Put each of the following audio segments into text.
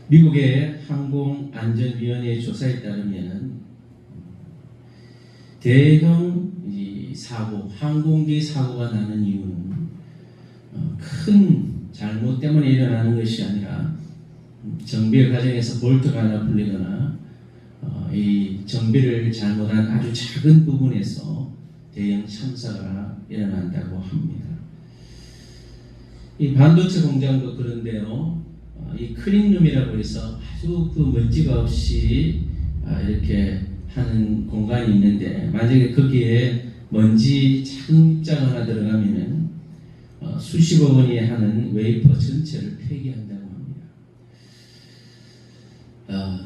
미국의 항공안전위원회 조사에 따르면 대형 사고, 항공기 사고가 나는 이유는 큰 잘못 때문에 일어나는 것이 아니라 정비 과정에서 볼트가 하나 풀리거나 이 정비를 잘못한 아주 작은 부분에서 대형 참사가 일어난다고 합니다. 이 반도체 공장도 그런데요. 이 클린룸이라고 해서 아주 그 먼지가 없이 이렇게 하는 공간이 있는데 만약에 거기에 먼지 작은 입자가 하나 들어가면은 수십억 원이 하는 웨이퍼 전체를 폐기한다고 합니다.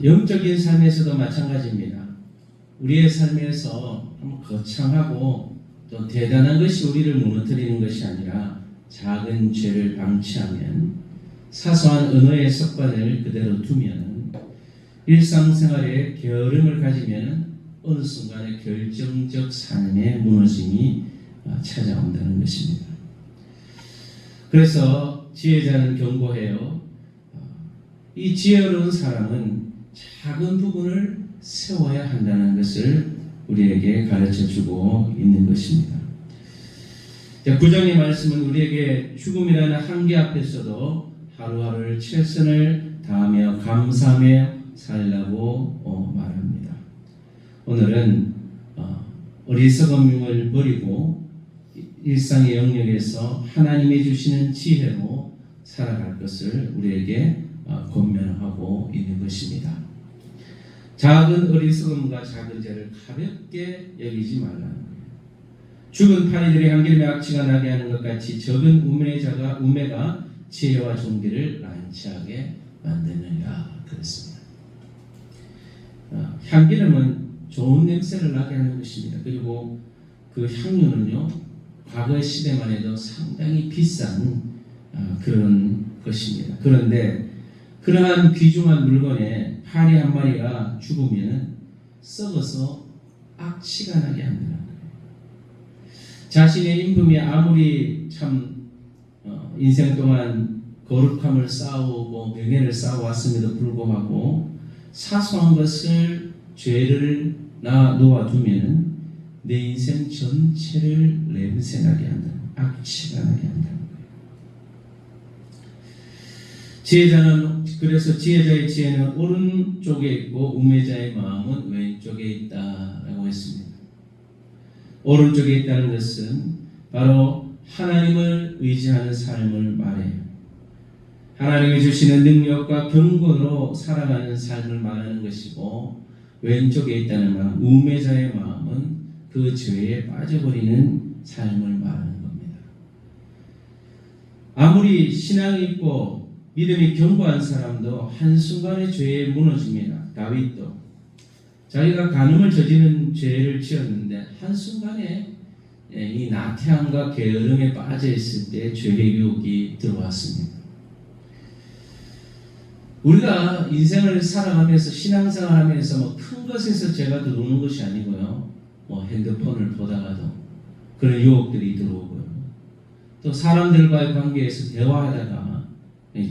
영적인 삶에서도 마찬가지입니다. 우리의 삶에서 거창하고 또 대단한 것이 우리를 무너뜨리는 것이 아니라 작은 죄를 방치하면 사소한 언어의 습관을 그대로 두면 일상생활에 게으름을 가지면 어느 순간에 결정적 삶의 무너짐이 찾아온다는 것입니다. 그래서 지혜자는 경고해요. 이 지혜로운 사람은 작은 부분을 세워야 한다는 것을 우리에게 가르쳐주고 있는 것입니다. 9장의 말씀은 우리에게 죽음이라는 한계 앞에서도 하루하루를 최선을 다하며 감사하며 살라고 말합니다. 오늘은 어리석음을 버리고 일상의 영역에서 하나님이 주시는 지혜로 살아갈 것을 우리에게 권면하고 있는 것입니다. 작은 어리석음과 작은 죄를 가볍게 여기지 말라는 거예요. 죽은 파리들의 한길에 악취가 나게 하는 것 같이 적은 우매가 지혜와 존귀를 난치하게 만드느니라 그랬습니다. 향기름은 좋은 냄새를 나게 하는 것입니다. 그리고 그 향료는요, 과거 시대만 해도 상당히 비싼 그런 것입니다. 그런데 그러한 귀중한 물건에 파리 한 마리가 죽으면 썩어서 악취가 나게 한다는 거예요. 자신의 인품이 아무리 참 인생 동안 거룩함을 쌓아오고 명예를 쌓아왔음에도 불구하고 사소한 것을 죄를 놓아두면 내 인생 전체를 냄새나게 한다. 악취가 나게 한다는 거예요. 지혜자는 그래서 지혜자의 지혜는 오른쪽에 있고 우매자의 마음은 왼쪽에 있다라고 했습니다. 오른쪽에 있다는 것은 바로 하나님을 의지하는 삶을 말해요. 하나님이 주시는 능력과 경건으로 살아가는 삶을 말하는 것이고, 왼쪽에 있다는 마음, 우매자의 마음은 그 죄에 빠져버리는 삶을 말하는 겁니다. 아무리 신앙이 있고 믿음이 견고한 사람도 한순간에 죄에 무너집니다. 다윗도 자기가 간음을 저지른 죄를 지었는데 한순간에 이 나태함과 게으름에 빠져 있을 때 죄의 유혹이 들어왔습니다. 우리가 인생을 살아가면서 신앙생활하면서 큰 것에서 죄가 들어오는 것이 아니고요. 핸드폰을 보다가도 그런 유혹들이 들어오고요. 또 사람들과의 관계에서 대화하다가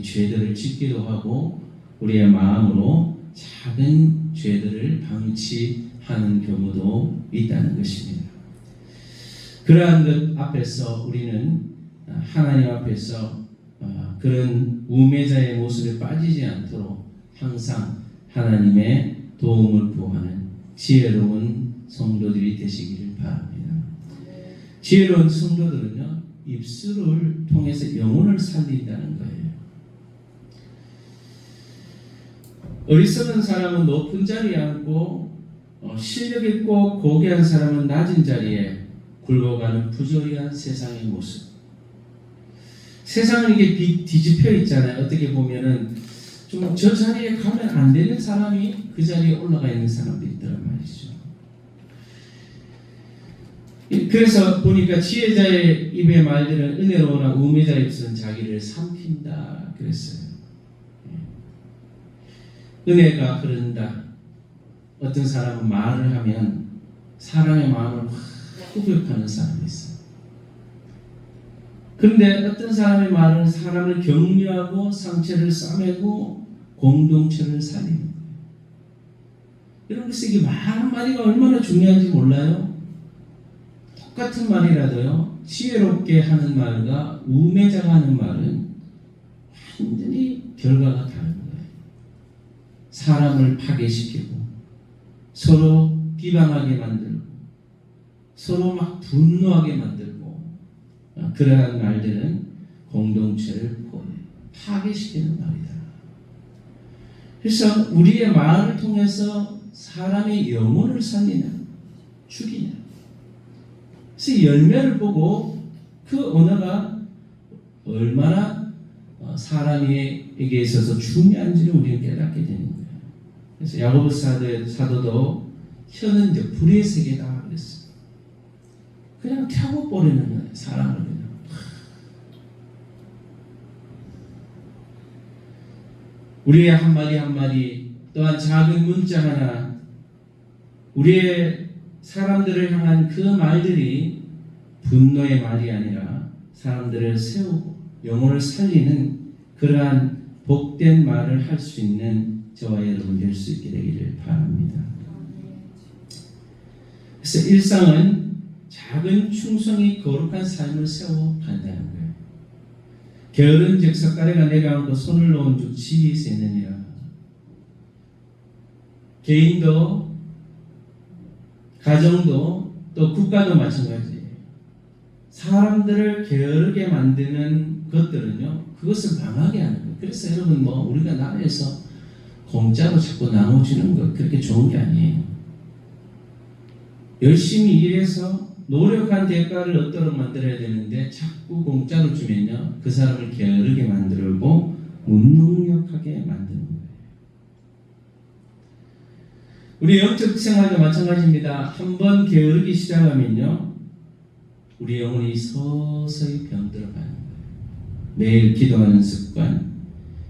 죄들을 짓기도 하고 우리의 마음으로 작은 죄들을 방치하는 경우도 있다는 것입니다. 그러한 것 앞에서 우리는 하나님 앞에서 그런 우매자의 모습에 빠지지 않도록 항상 하나님의 도움을 구하는 지혜로운 성도들이 되시기를 바랍니다. 지혜로운 성도들은요, 입술을 통해서 영혼을 살린다는 거예요. 어리석은 사람은 높은 자리에 앉고 실력 있고 고귀한 사람은 낮은 자리에 굴러가는 부조리한 세상의 모습. 세상은 이게 뒤집혀 있잖아요. 어떻게 보면은 좀 저 자리에 가면 안 되는 사람이 그 자리에 올라가 있는 사람들이 있더란 말이죠. 그래서 보니까 지혜자의 입의 말들은 은혜로우나 우매자의 입술은 자기를 삼킨다 그랬어요. 은혜가 흐른다. 어떤 사람은 말을 하면 사람의 마음을 확 후벼파는 사람이 있어요. 그런데 어떤 사람의 말은 사람을 격려하고 상처를 싸매고 공동체를 살리는 거예요. 여러분, 그래서 이게 말 한마디가 얼마나 중요한지 몰라요? 똑같은 말이라도요, 지혜롭게 하는 말과 우매장하는 말은 완전히 결과가 다른 거예요. 사람을 파괴시키고 서로 비방하게 만들고 서로 막 분노하게 만들고, 그러한 말들은 공동체를 파괴시키는 말이다. 그래서 우리의 말을 통해서 사람의 영혼을 살리냐 죽이냐. 그래서 열매를 보고 그 언어가 얼마나 사람에게 있어서 중요한지를 우리는 깨닫게 되는 거예요. 그래서 야고보 사도도 혀는 이제 불의 세계다 그랬어요. 그냥 타고 버리는 거예요. 사람을 그냥. 우리의 한마디 한마디, 또한 작은 문자 하나, 우리의 사람들을 향한 그 말들이 분노의 말이 아니라 사람들을 세우고 영혼을 살리는 그러한 복된 말을 할 수 있는 저와 여러분 될 수 있게 되기를 바랍니다. 그래서 일상은 작은 충성이 거룩한 삶을 세워간다는 거예요. 게으른즉 석가래가 내려앉고 손을 놓은즉 집이 있느니라. 개인도 가정도 또 국가도 마찬가지예요. 사람들을 게으르게 만드는 것들은요, 그것을 망하게 하는 거예요. 그래서 여러분, 우리가 나라에서 공짜로 자꾸 나눠주는 거 그렇게 좋은 게 아니에요. 열심히 일해서 노력한 대가를 얻도록 만들어야 되는데 자꾸 공짜로 주면요, 그 사람을 게으르게 만들고 무능력하게 만드는 거예요. 우리 영적 생활도 마찬가지입니다. 한번 게으르기 시작하면요, 우리 영혼이 서서히 병들어가는 거예요. 매일 기도하는 습관,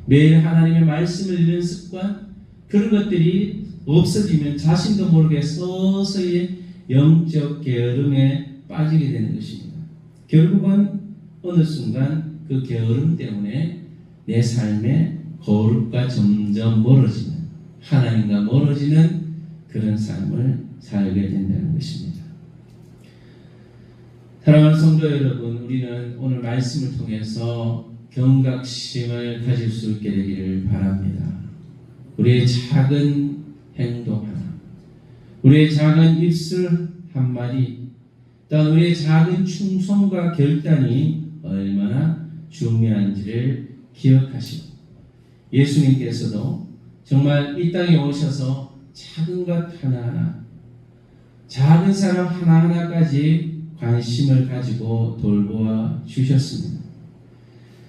매일 하나님의 말씀을 읽는 습관, 그런 것들이 없어지면 자신도 모르게 서서히 영적 게으름에 빠지게 되는 것입니다. 결국은 어느 순간 그 게으름 때문에 내 삶의 거룩과 점점 멀어지는, 하나님과 멀어지는 그런 삶을 살게 된다는 것입니다. 사랑하는 성도 여러분, 우리는 오늘 말씀을 통해서 경각심을 가질 수 있게 되기를 바랍니다. 우리의 작은 행동 하나, 우리의 작은 입술 한마디, 또한 우리의 작은 충성과 결단이 얼마나 중요한지를 기억하시고, 예수님께서도 정말 이 땅에 오셔서 작은 것 하나하나, 작은 사람 하나하나까지 관심을 가지고 돌보아 주셨습니다.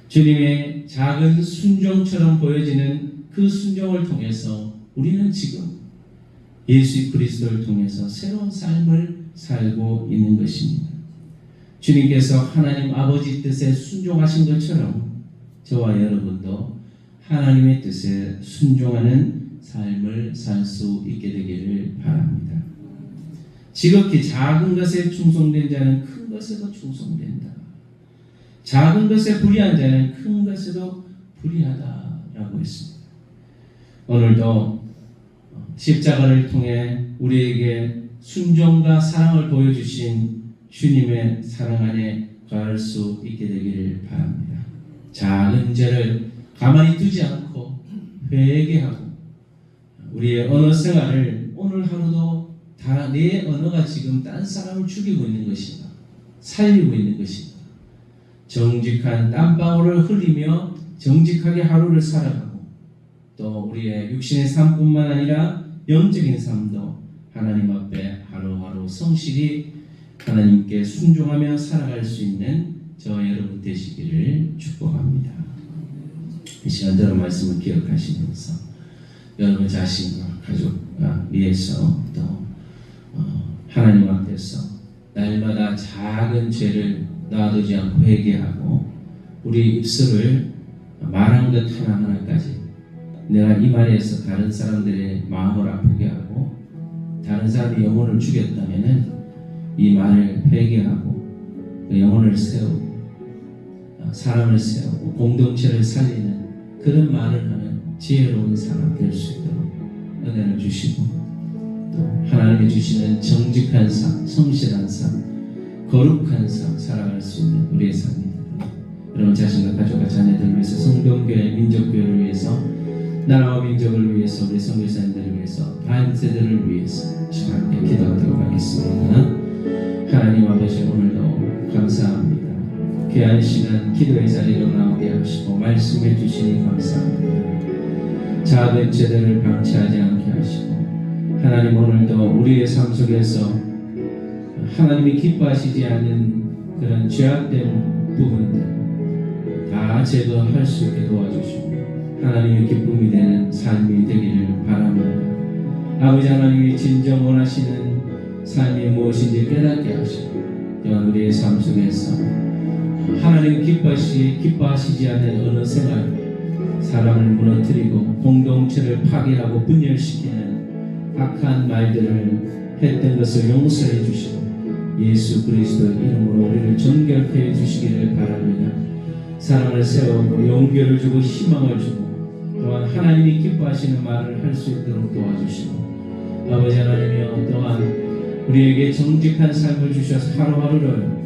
주님의 작은 순종처럼 보여지는 그 순종을 통해서 우리는 지금 예수 그리스도를 통해서 새로운 삶을 살고 있는 것입니다. 주님께서 하나님 아버지 뜻에 순종하신 것처럼 저와 여러분도 하나님의 뜻에 순종하는 삶을 살 수 있게 되기를 바랍니다. 지극히 작은 것에 충성된 자는 큰 것에도 충성된다. 작은 것에 불의한 자는 큰 것에도 불의하다라고 했습니다. 오늘도 십자가를 통해 우리에게 순종과 사랑을 보여주신 주님의 사랑 안에 갈 수 있게 되기를 바랍니다. 작은 죄를 가만히 두지 않고 회개하고 우리의 언어 생활을 오늘 하루도 다 내 언어가 지금 딴 사람을 죽이고 있는 것인가, 살리고 있는 것인가, 정직한 땀방울을 흘리며 정직하게 하루를 살아가고, 또 우리의 육신의 삶뿐만 아니라 영적인 삶도 하나님 앞에 하루하루 성실히 하나님께 순종하며 살아갈 수 있는 저와 여러분 되시기를 축복합니다. 이 시간 여러분 말씀을 기억하시면서 여러분 자신과 가족과 위해서 또 하나님 앞에서 날마다 작은 죄를 놔두지 않고 회개하고 우리 입술을 말한 것 하나하나까지 내가 이 말에서 다른 사람들의 마음을 아프게 하고 다른 사람의 영혼을 죽였다면은 이 말을 회개하고 그 영혼을 세우고 사람을 세우고 공동체를 살리는 그런 말을 하는 지혜로운 사람 될 수 있도록 은혜를 주시고 또 하나님이 주시는 정직한 삶, 성실한 삶, 거룩한 삶 살아갈 수 있는 우리의 삶이 되도록 여러분 자신과 가족과 자녀들을 위해서 성동교회, 민족교회를 위해서 나라와 민족을 위해서 우리 선교사님들을 위해서 다음 세대를 위해서 함께 기도하도록 하겠습니다. 하나님 아버지 오늘도 감사합니다. 귀한 시간 기도의 자리로 나오게 하시고 말씀해 주시니 감사합니다. 작은 죄들을 방치하지 않게 하시고 하나님 오늘도 우리의 삶 속에서 하나님이 기뻐하시지 않는 그런 죄악된 부분들 다 제거할 수 있게 도와주시고 하나님의 기쁨이 되는 삶이 되기를 바랍니다. 아버지 하나님이 진정 원하시는 삶이 무엇인지 깨닫게 하시고 또한 우리의 삶 속에서 하나님 기뻐하시지 않는 어느 생활 사람을 무너뜨리고 공동체를 파괴하고 분열시키는 악한 말들을 했던 것을 용서해 주시고 예수 그리스도의 이름으로 우리를 정결케 해 주시기를 바랍니다. 사랑을 세우고 용기를 주고 희망을 주고 또한 하나님이 기뻐하시는 말을 할 수 있도록 도와주시고 아버지 하나님이여 또한 우리에게 정직한 삶을 주셔서 하루하루를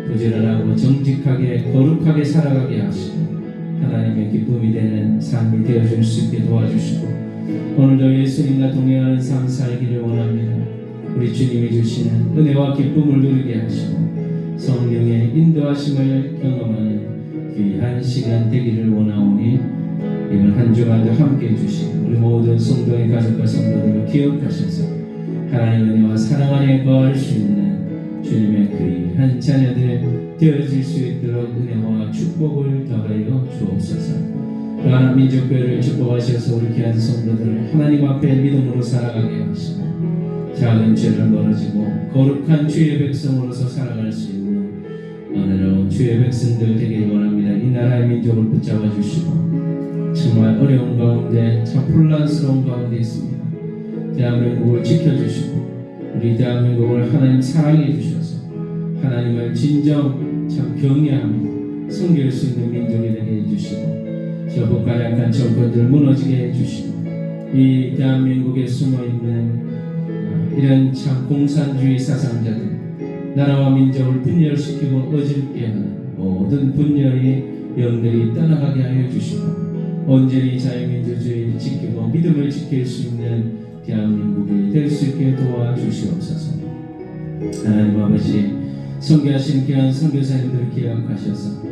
부지런하고 정직하게 거룩하게 살아가게 하시고 하나님의 기쁨이 되는 삶이 되어줄 수 있게 도와주시고 오늘도 예수님과 동행하는 삶 살기를 원합니다. 우리 주님이 주시는 은혜와 기쁨을 누리게 하시고 성령의 인도하심을 경험하는 귀한 시간 되기를 원하오니 이번 한 주간도 함께 해주시고 우리 모든 성도의 가족과 성도들을 기억하셔서 하나님의 은혜와 사랑 안에 거할 수 있는 주님의 귀한 자녀들 되어질 수 있도록 은혜와 축복을 더하여 주옵소서. 또한 민족교회를 축복하셔서 우리 귀한 성도들을 하나님 앞에 믿음으로 살아가게 하시고 작은 죄를 멀어지고 거룩한 주의 백성으로서 살아갈 수 있는 은혜로운 주의 백성들 되기를 원합니다. 이 나라의 민족을 붙잡아 주시고 정말 어려운 가운데 참 혼란스러운 가운데 있습니다. 대한민국을 지켜주시고 우리 대한민국을 하나님 사랑해 주셔서 하나님을 진정 참 경외하며 섬길 수 있는 민족이 되게 해주시고 저 북한약한 정권들 무너지게 해주시고 이 대한민국에 숨어있는 이런 참 공산주의 사상자들 나라와 민족을 분열시키고 어질게 하는 모든 분열의 영들이 떠나가게 하여 주시고 온전히 자유민주주의를 지키고 믿음을 지킬 수 있는 대한민국이 될 수 있게 도와주시옵소서. 하나님 아버지 선교하신 귀한 선교사님들을 기억하셔서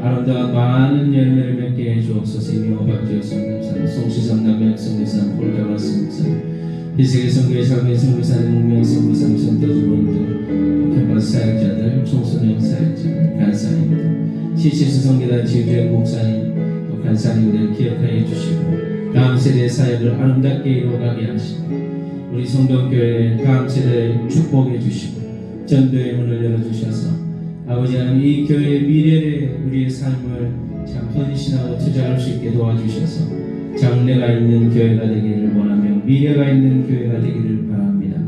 아름다운 많은 열매를 맺게 해주옵소서. 이명호 박지호 선교사님, 송시성 남양 선교사님, 폴가와 선교사님, 비세계 선교의 삶의 선교사님, 문명 선교사님, 선교주분들, 캠퍼스 사역자들, 청소년 사역자들, 간사님들, 시시수 선교단 지휘의 목사님, 또 간사님들 기억하여 주시고 다음 세대의 사역을 아름답게 이루어가게 하시고 우리 성동교회 다음 세대에 축복해 주시고 전도의 문을 열어주셔서 아버지 하나님 이 교회의 미래에 우리의 삶을 참 헌신하고 투자할 수 있게 도와주셔서 장래가 있는 교회가 되기를 원하며 미래가 있는 교회가 되기를 바랍니다.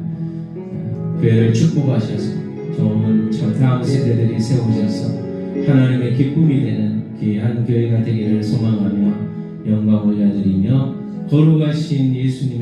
교회를 축복하셔서 좋은 참 다음 세대들이 세우셔서 하나님의 기쁨이 되는 귀한 교회가 되기를 소망하며 영광 올려드리며 거룩하신 예수님의